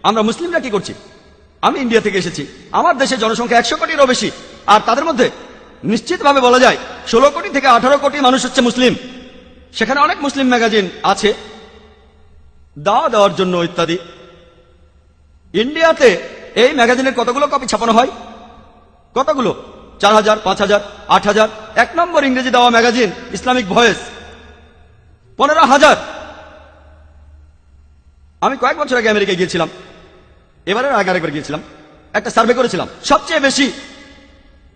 আমরা মুসলিমরা কি করছি? আমি ইন্ডিয়া থেকে এসেছি, আমার দেশে জনসংখ্যা 100 কোটিরও বেশি, আর তাদের মধ্যে নিশ্চিতভাবে বলা যায় 16 কোটি থেকে 18 কোটি মানুষ হচ্ছে মুসলিম। সেখানে অনেক মুসলিম ম্যাগাজিন আছে দাওয়া দেওয়ার জন্য ইত্যাদি। ইন্ডিয়াতে এই ম্যাগাজিনের কতগুলো কপি ছাপানো হয়? কতগুলো? 4000, 5000, 8000। 1 নম্বর ইংরেজি দেওয়া ম্যাগাজিন ইসলামিক ভয়েস 15,000। আমি কয়েক বছর আগে আমেরিকায় গিয়েছিলাম, এবারের আগে আরেকবার গিয়েছিলাম, একটা সার্ভে করেছিলাম। সবচেয়ে বেশি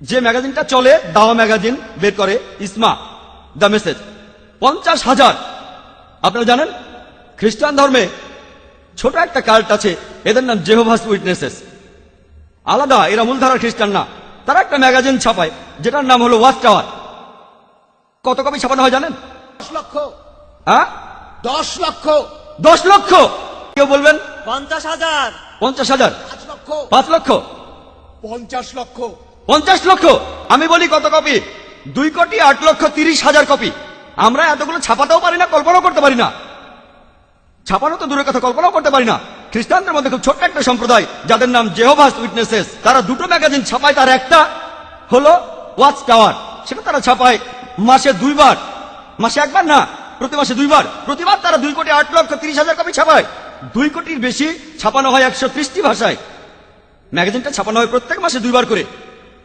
যে ম্যাগাজিনটা চলে দাওয়া ম্যাগাজিন বের করে ইসমা দ্য মেসেজ, 50,000। আপনারা জানেন খ্রিস্টান ধর্মে ছোট একটা কাল্ট আছে, এদের নাম জেহোভাস উইটনেসেস। আলাদা, এরা মূলধারার খ্রিস্টান না। তারা একটা ম্যাগাজিন ছাপায় যেটার নাম হলো ওয়াচ টাওয়ার। কত কপি ছাপানো হয় জানেন? 10 লক্ষ। হ্যাঁ, 10 লক্ষ। 10 লক্ষ। কেউ বলবেন 50,000। 50,000, 5 লক্ষ। 5 লক্ষ, 50 লক্ষ। 50 লক্ষ। আমি বলি কত কপি? 2,08,30,000 কপি। আমরা এতগুলো ছাপাতেও পারি না, কল্পনাও করতে পারি না। ছাপানো তো দূরের কথা, কল্পনাও করতে পারি না। খ্রিস্টানদের মধ্যে খুব ছোট্ট একটা সম্প্রদায় যাদের নাম জেহোভাস উইটনেসেস, তারা 2টো ম্যাগাজিন ছাপায়। তার একটা হলো ওয়াচ টাওয়ার, সেটা তারা ছাপায় মাসে 2 বার। মাসে একবার না, প্রতি মাসে 2 বার। প্রতিবার তারা 2,08,30,000 কপি ছাপায়। 2 কোটির বেশি ছাপানো হয় 130টি ভাষায়। ম্যাগাজিনটা ছাপানো হয় প্রত্যেক মাসে 2 বার করে।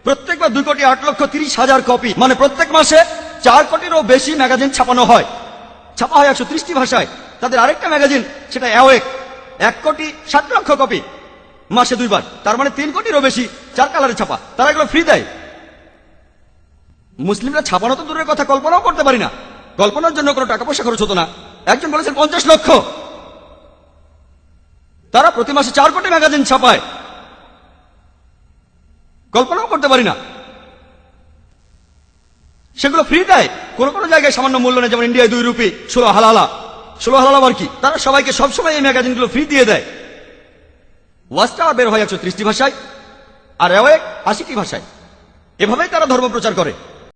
প্রত্যেকবার 2,08,30,000 কপি, মানে প্রত্যেক মাসে 4 কোটিরও বেশি ম্যাগাজিন ছাপানো হয়। ছাপা হয় 130টি ভাষায়। তাদের আরেকটা ম্যাগাজিন, সেটা অ্যাওয়েক, 1,60,00,000 কপি, মাসে 2 বার। তার মানে 3 কোটিরও বেশি, 4 কালারে ছাপা। তারা এগুলো ফ্রি দেয়। মুসলিমরা ছাপানো তো দূরের কথা, কল্পনাও করতে পারি না। কল্পনার জন্য কোনো টাকা পয়সা খরচ হতো না। একজন বলেছেন 50 লক্ষ। তারা প্রতি মাসে 4 কোটি ম্যাগাজিন ছাপায়। কল্পনাও করতে পারি না। সেগুলো ফ্রি দেয়। কোন কোন জায়গায় সামান্য মূল্য নেই, যেমন ইন্ডিয়ায় 2 রুপি, 16 হালালা। 16 হালালা আর কি? তারা সবাইকে সবসময় এই ম্যাগাজিনগুলো ফ্রি দিয়ে দেয়। ওয়াচ টাওয়ার বের হয় 130টি ভাষায়, আর অ্যাওয়েক 80টি ভাষায়। এভাবেই তারা ধর্ম প্রচার করে।